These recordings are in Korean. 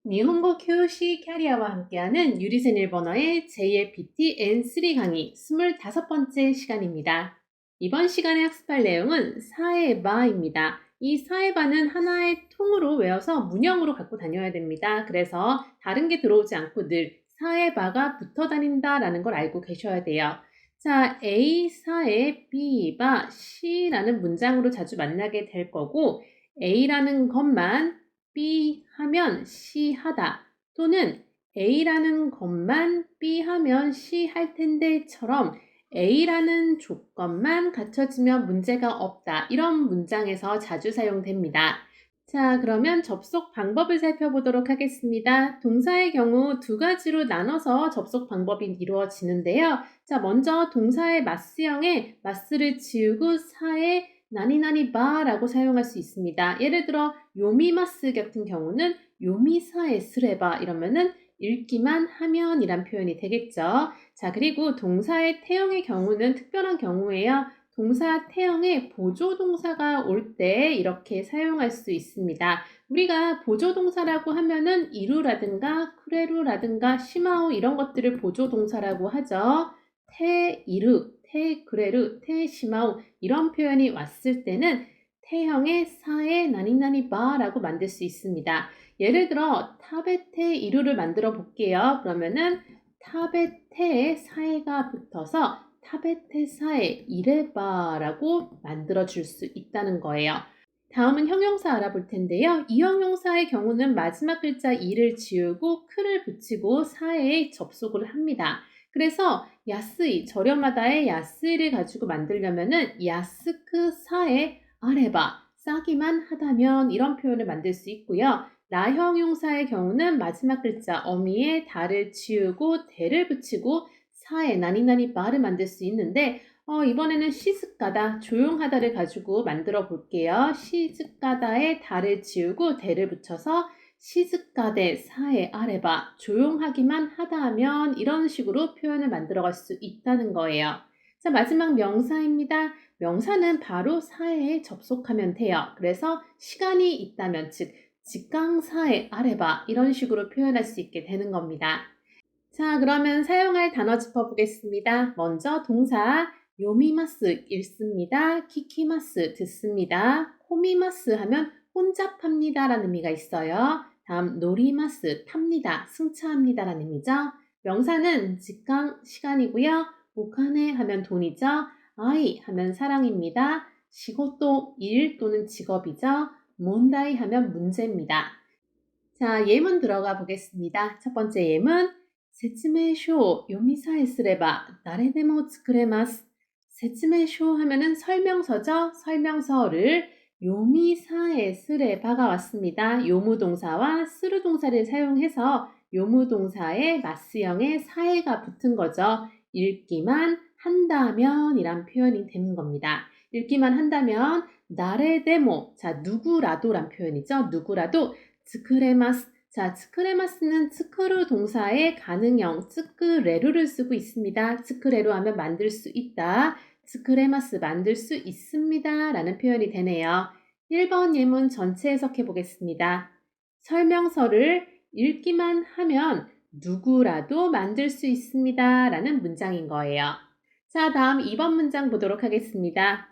일본어 교시 캐리어와 함께하는 유리생 일본어의 JLPT N3 강의 25번째 시간입니다. 이번 시간에 학습할 내용은 사에바입니다. 이 사에바는 하나의 통으로 외워서 문형으로 갖고 다녀야 됩니다. 그래서 다른 게 들어오지 않고 늘 사에바가 붙어 다닌다라는 걸 알고 계셔야 돼요. 자, A, 사에, B가 C라는 문장으로 자주 만나게 될 거고 A라는 것만 B 하면 C 하다 또는 A라는 것만 B 하면 C 할 텐데처럼 A라는 조건만 갖춰지면 문제가 없다. 이런 문장에서 자주 사용됩니다. 자, 그러면 접속 방법을 살펴보도록 하겠습니다. 동사의 경우 두 가지로 나눠서 접속 방법이 이루어지는데요. 자, 먼저 동사의 마스형에 마스를 지우고 사에 나니나니 바라고 사용할 수 있습니다. 예를 들어 요미마스 같은 경우는 요미사에 스레바 이러면은 읽기만 하면 이란 표현이 되겠죠. 자, 그리고 동사의 태형의 경우는 특별한 경우에요. 동사 태형에 보조동사가 올 때 이렇게 사용할 수 있습니다. 우리가 보조동사라고 하면은 이루라든가 쿠레루라든가 시마우 이런 것들을 보조동사라고 하죠. 테 이루, 테 그레루, 테 시마우 이런 표현이 왔을 때는 태형의 사에 나니나니 바라고 만들 수 있습니다. 예를 들어 타베테 이루를 만들어 볼게요. 그러면은 타베테에 사에가 붙어서 타베테사에 이레바라고 만들어 줄 수 있다는 거예요. 다음은 형용사 알아볼 텐데요. 이 형용사의 경우는 마지막 글자 이를 지우고 크를 붙이고 사에에 접속을 합니다. 그래서 야스이, 저렴하다의 야스이를 가지고 만들려면은 야스크 사에 아레바, 싸기만 하다면 이런 표현을 만들 수 있고요. 나형용사의 경우는 마지막 글자 어미에 다를 지우고 대를 붙이고 사에 나니나니 바를 만들 수 있는데 이번에는 시즈가다, 조용하다를 가지고 만들어 볼게요. 시즈가다에 다를 지우고 대를 붙여서 시즈가데 사에 아레바, 조용하기만 하다 하면 이런 식으로 표현을 만들어 갈 수 있다는 거예요. 자, 마지막 명사입니다. 명사는 바로 사에에 접속하면 돼요. 그래서 시간이 있다면, 즉 직강사에 아레바 이런 식으로 표현할 수 있게 되는 겁니다. 자, 그러면 사용할 단어 짚어보겠습니다. 먼저 동사 요미마스 읽습니다. 키키마스 듣습니다. 호미마스 하면 혼잡합니다 라는 의미가 있어요. 다음 노리마스 탑니다. 승차합니다 라는 의미죠. 명사는 직강 시간이고요. 오카네 하면 돈이죠. 아이 하면 사랑입니다. 시고또 일 또는 직업이죠. 몬다이 하면 문제입니다. 자, 예문 들어가 보겠습니다. 첫 번째 예문 세츠메이쇼 요미사에 쓰레바 나레데모 츠쿠레마스. 세츠메이쇼 하면은 설명서죠. 설명서를 요미사에 쓰레바가 왔습니다. 요무동사와 스루동사를 사용해서 요무동사에 마스형에 사에가 붙은 거죠. 읽기만 한다면 이란 표현이 되는 겁니다. 읽기만 한다면 나레데모, 자 누구라도란 표현이죠. 누구라도 츠크레마스. 자, 츠크레마스는 츠크루 동사의 가능형 츠크레루를 쓰고 있습니다. 츠크레루 하면 만들 수 있다. 츠크레마스 만들 수 있습니다. 라는 표현이 되네요. 1번 예문 전체 해석해 보겠습니다. 설명서를 읽기만 하면 누구라도 만들 수 있습니다. 라는 문장인 거예요. 자, 다음 2번 문장 보도록 하겠습니다.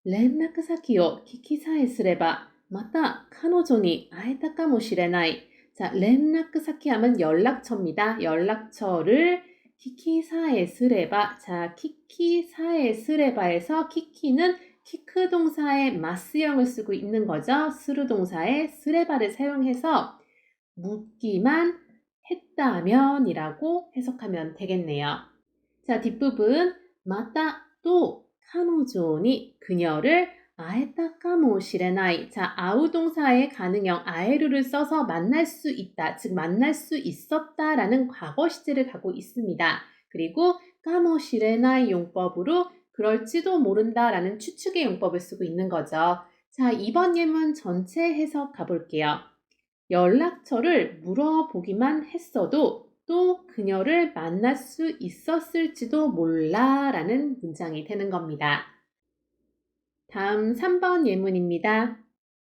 렌라크 사키요 키키사에 쓰레바また彼女に会えたかもしれない. 자, 렌라크 사키 하면 연락처입니다. 연락처를 키키사에 쓰레바. 자, 키키사에 쓰레바에서 키키는 키크 동사의 마스형을 쓰고 있는 거죠. 스루 동사의 쓰레바를 사용해서 묻기만 했다면이라고 해석하면 되겠네요. 자, 뒷부분 마다 또 카노조니 그녀를 아에타카모시레나이. 자, 아우 동사의 가능형 아에루를 써서 만날 수 있다, 즉 만날 수 있었다라는 과거 시제를 갖고 있습니다. 그리고 까모시레나이 용법으로 그럴지도 모른다라는 추측의 용법을 쓰고 있는 거죠. 자, 이번 예문 전체 해석 가볼게요. 연락처를 물어보기만 했어도 또 그녀를 만날 수 있었을지도 몰라 라는 문장이 되는 겁니다. 다음 3번 예문입니다.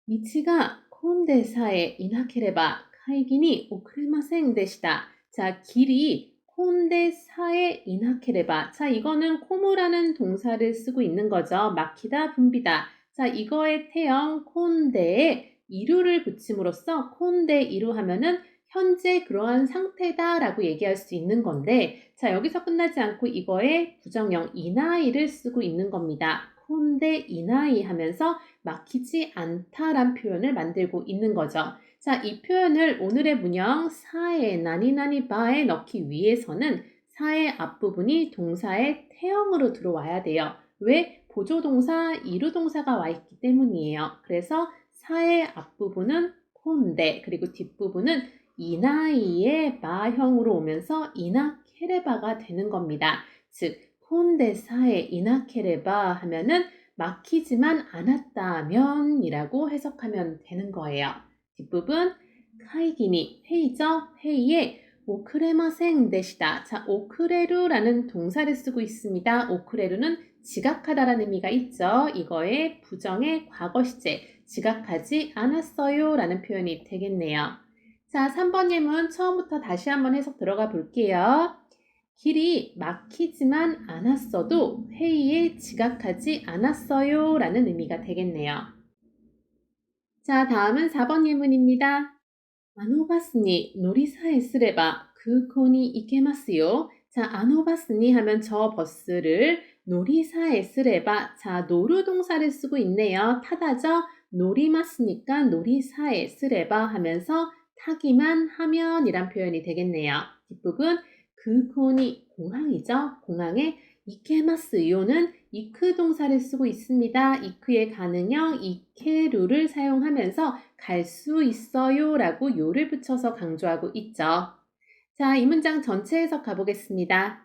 미치가 콘데사에 이나케레바 카이기니 오크레마생 데시다. 자, 길이 콘데사에 이나케레바. 자, 이거는 코무라는 동사를 쓰고 있는 거죠. 막히다, 붐비다. 자, 이거의 태형 콘데에 이루를 붙임으로써 콘데 이루 하면은 현재 그러한 상태다라고 얘기할 수 있는 건데, 자, 여기서 끝나지 않고 이거에 부정형 이나이를 쓰고 있는 겁니다. 콘데 이나이 하면서 막히지 않다란 표현을 만들고 있는 거죠. 자, 이 표현을 오늘의 문형 사에 나니나니 바에 넣기 위해서는 사의 앞부분이 동사의 태형으로 들어와야 돼요. 왜? 보조동사, 이루동사가 와 있기 때문이에요. 그래서 사의 앞부분은 콘데, 그리고 뒷부분은 이나이의 바형으로 오면서 이나케레바가 되는 겁니다. 즉, 콘데 사에 이나케레바 하면은 막히지만 않았다면 이라고 해석하면 되는 거예요. 뒷부분 카이기니 회의죠. 회의에 오크레마생 데시다. 자, 오크레루라는 동사를 쓰고 있습니다. 오크레루는 지각하다라는 의미가 있죠. 이거의 부정의 과거 시제 지각하지 않았어요 라는 표현이 되겠네요. 자, 3번 예문 처음부터 다시 한번 해석 들어가 볼게요. 길이 막히지만 않았어도 회의에 지각하지 않았어요 라는 의미가 되겠네요. 자, 다음은 4번 예문입니다. 아노바스니 노리사에 쓰레바 그코니 이케마스요. 자, 아노바스니 하면 저 버스를 노리사에 쓰레바. 자, 노루 동사를 쓰고 있네요. 타다죠? 노리마스니까 노리사에 쓰레바 하면서 타기만 하면 이란 표현이 되겠네요. 뒷부분 그코니 공항이죠. 공항에 이케마스요는 이크 동사를 쓰고 있습니다. 이크의 가능형 이케루를 사용하면서 갈 수 있어요 라고 요를 붙여서 강조하고 있죠. 자, 이 문장 전체 해석 가보겠습니다.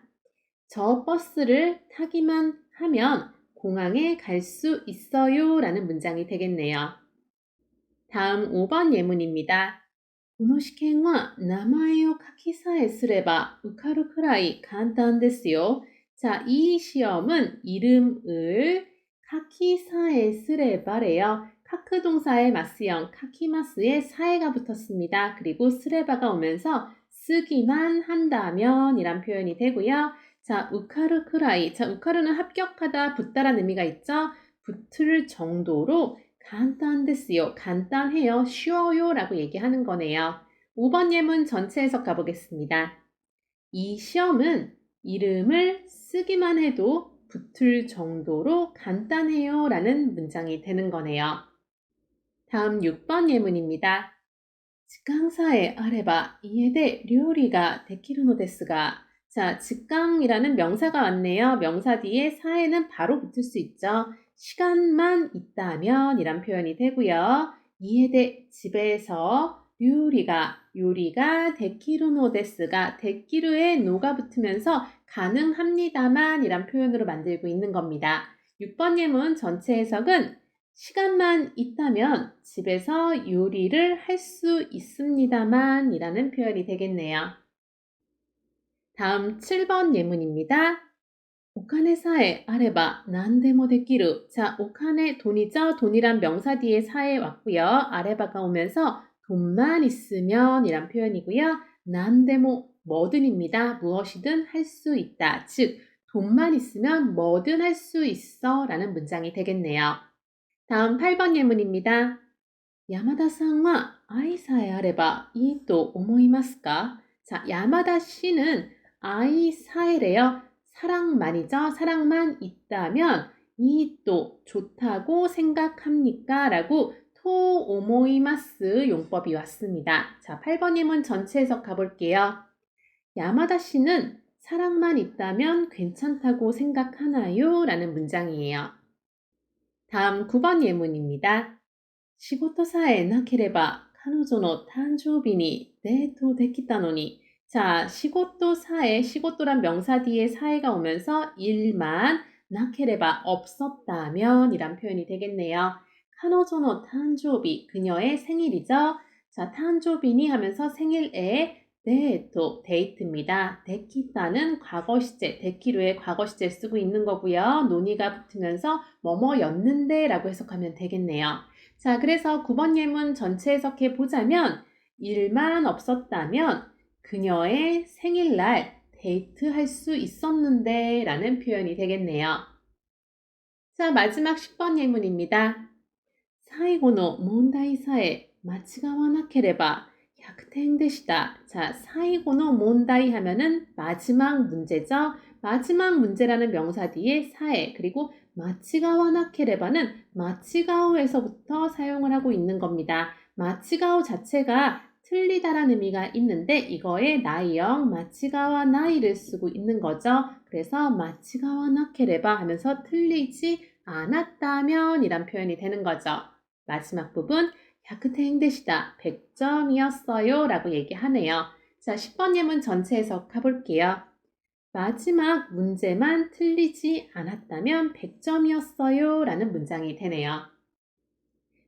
저 버스를 타기만 하면 공항에 갈 수 있어요 라는 문장이 되겠네요. 다음 5번 예문입니다. この試験は名前を書きさえすれば受かるくらい簡単ですよ. 자, 이 시험은 이름을 카키사에 쓰레바래요. 카크 동사의 마스형 카키마스에 사에가 붙었습니다. 그리고 쓰레바가 오면서 쓰기만 한다면 이란 표현이 되고요. 자, 우카르 크라이. 자, 우카르는 합격하다, 붙다라는 의미가 있죠. 붙을 정도로 간단데스요. 간단해요. 쉬워요. 라고 얘기하는 거네요. 5번 예문 전체 해석 가보겠습니다. 이 시험은 이름을 쓰기만 해도 붙을 정도로 간단해요. 라는 문장이 되는 거네요. 다음 6번 예문입니다. 時間さえあれば家で料理ができるのですが 자, 직강이라는 명사가 왔네요. 명사 뒤에 사에는 바로 붙을 수 있죠. 시간만 있다면 이란 표현이 되고요. 이에대 집에서 요리가 데키루노 데스가 데키루에 노가 붙으면서 가능합니다만 이란 표현으로 만들고 있는 겁니다. 6번 예문 전체 해석은 시간만 있다면 집에서 요리를 할 수 있습니다만 이라는 표현이 되겠네요. 다음 7번 예문입니다. 오카네 사에 아레바 난데모 데키루. 자, 오카네 돈이죠. 돈이란 명사 뒤에 사에 왔고요. 아레바가 오면서 돈만 있으면 이란 표현이고요. 난데모 뭐든입니다. 무엇이든 할 수 있다. 즉, 돈만 있으면 뭐든 할 수 있어 라는 문장이 되겠네요. 다음 8번 예문입니다. 야마다さんは 愛さえあればいいと思いますか? 자, 야마다 씨는 아이 사에래요. 사랑만이죠. 사랑만 있다면 이 또 좋다고 생각합니까? 라고 토 오모이마스 용법이 왔습니다. 자, 8번 예문 전체 해석 가볼게요. 야마다 씨는 사랑만 있다면 괜찮다고 생각하나요? 라는 문장이에요. 다음 9번 예문입니다. 仕事さえなければ彼女の誕生日にデートできたのに 자, 시고토란 명사 뒤에 사에가 오면서 일만 나케레바 없었다면 이란 표현이 되겠네요. 카노조노 탄조비 그녀의 생일이죠. 자, 탄조비니 하면서 생일에 데이트입니다. 데키타는 과거 시제, 데키루의 과거 시제 쓰고 있는 거고요. 논의가 붙으면서 뭐뭐였는데 라고 해석하면 되겠네요. 자, 그래서 9번 예문 전체 해석해 보자면 일만 없었다면 그녀의 생일날 데이트할 수 있었는데 라는 표현이 되겠네요. 자, 마지막 10번 예문입니다. 最後の問題さえ 間違わなければ 100点でした. 자, 最後の問題 하면은 마지막 문제죠. 마지막 문제라는 명사 뒤에 사에 그리고 間違わなければ는 마치가오에서부터 사용을 하고 있는 겁니다. 마치가오 자체가 틀리다라는 의미가 있는데 이거에 나이형 마치가와 나이를 쓰고 있는 거죠. 그래서 마치가와나케레바 하면서 틀리지 않았다면 이란 표현이 되는 거죠. 마지막 부분 100点でした. 100점이었어요 라고 얘기하네요. 자, 10번 예문 전체 해석 가볼게요. 마지막 문제만 틀리지 않았다면 100점이었어요 라는 문장이 되네요.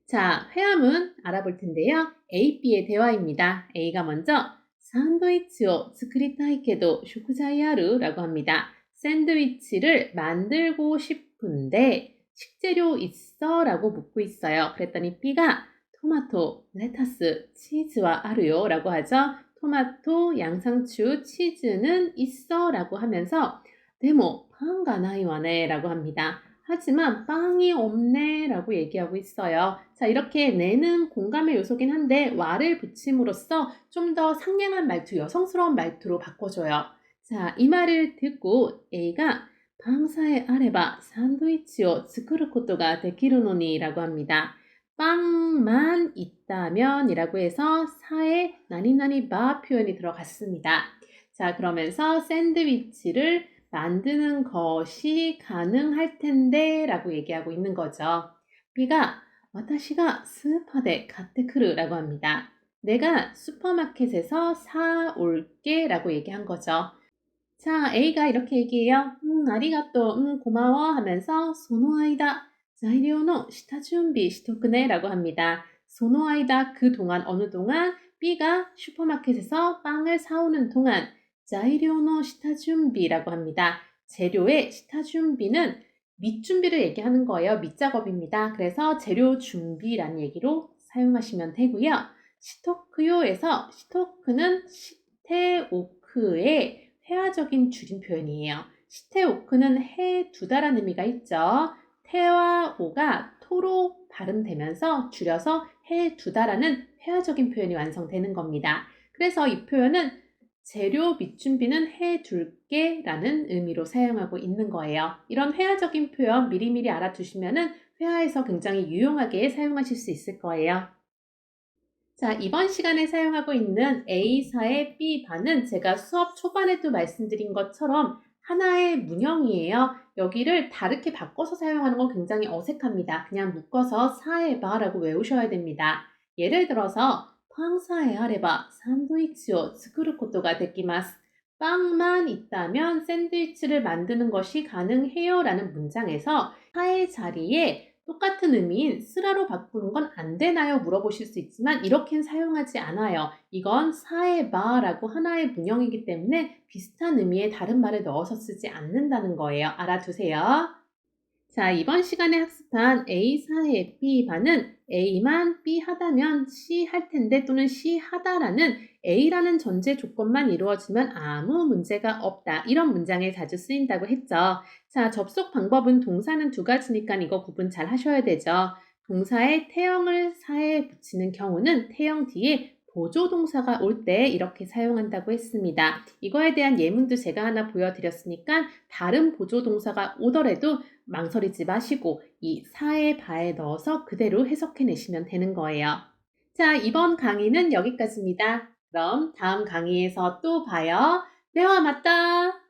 자, 회화문 알아볼 텐데요. A, B의 대화입니다. A가 먼저 샌드위치를 作りたいけど 食材ある? 라고 합니다. 샌드위치를 만들고 싶은데 식재료 있어? 라고 묻고 있어요. 그랬더니 B가 토마토, 레타스, 치즈와 아르요? 라고 하죠. 토마토, 양상추, 치즈는 있어? 라고 하면서 데모, 빵가 나이와네? 라고 합니다. 하지만 빵이 없네 라고 얘기하고 있어요. 자, 이렇게 내는 공감의 요소긴 한데 와를 붙임으로써 좀 더 상냥한 말투, 여성스러운 말투로 바꿔줘요. 자, 이 말을 듣고 A가 빵사에 아레바 샌드위치를 作ることができるのに라고 합니다. 빵만 있다면 이라고 해서 사에 나니나니 바 표현이 들어갔습니다. 자, 그러면서 샌드위치를 만드는 것이 가능할 텐데 라고 얘기하고 있는 거죠. B가 私が 스ーパーで 買ってくる라고 합니다. 내가 슈퍼마켓에서 사올게 라고 얘기한 거죠. 자, A가 이렇게 얘기해요. 아리가또, 고마워 하면서 その間 材料の 下準備 しとくね라고 합니다. その間 그동안 어느 동안 B가 슈퍼마켓에서 빵을 사오는 동안 材料の 下準備라고 합니다. 재료의 下準備는 밑준비를 얘기하는 거예요. 밑작업입니다. 그래서 재료 준비라는 얘기로 사용하시면 되고요. 시토크요에서 시토크는 시테오크의 회화적인 줄임 표현이에요. 시테오크는 해두다라는 의미가 있죠. 태와 오가 토로 발음되면서 줄여서 해두다라는 회화적인 표현이 완성되는 겁니다. 그래서 이 표현은 재료 밑준비는 해둘게 라는 의미로 사용하고 있는 거예요. 이런 회화적인 표현 미리미리 알아두시면 회화에서 굉장히 유용하게 사용하실 수 있을 거예요. 자, 이번 시간에 사용하고 있는 A사의 B반은 제가 수업 초반에도 말씀드린 것처럼 하나의 문형이에요. 여기를 다르게 바꿔서 사용하는 건 굉장히 어색합니다. 그냥 묶어서 사에바라고 외우셔야 됩니다. 예를 들어서 빵사에 아레바 샌드위치를 作ることができます. 빵만 있다면 샌드위치를 만드는 것이 가능해요 라는 문장에서 사의 자리에 똑같은 의미인 쓰라로 바꾸는 건 안 되나요? 물어보실 수 있지만 이렇게는 사용하지 않아요. 이건 사에바라고 하나의 문형이기 때문에 비슷한 의미의 다른 말을 넣어서 쓰지 않는다는 거예요. 알아두세요. 자, 이번 시간에 학습한 A사의 B반은 A만 B 하다면 C 할 텐데 또는 C 하다라는 A라는 전제 조건만 이루어지면 아무 문제가 없다. 이런 문장에 자주 쓰인다고 했죠. 자, 접속 방법은 동사는 두 가지니까 이거 구분 잘 하셔야 되죠. 동사의 태형을 사에 붙이는 경우는 태형 뒤에 보조동사가 올 때 이렇게 사용한다고 했습니다. 이거에 대한 예문도 제가 하나 보여드렸으니까 다른 보조동사가 오더라도 망설이지 마시고 이 사에 바에 넣어서 그대로 해석해내시면 되는 거예요. 자, 이번 강의는 여기까지입니다. 그럼 다음 강의에서 또 봐요. 대화 맞다!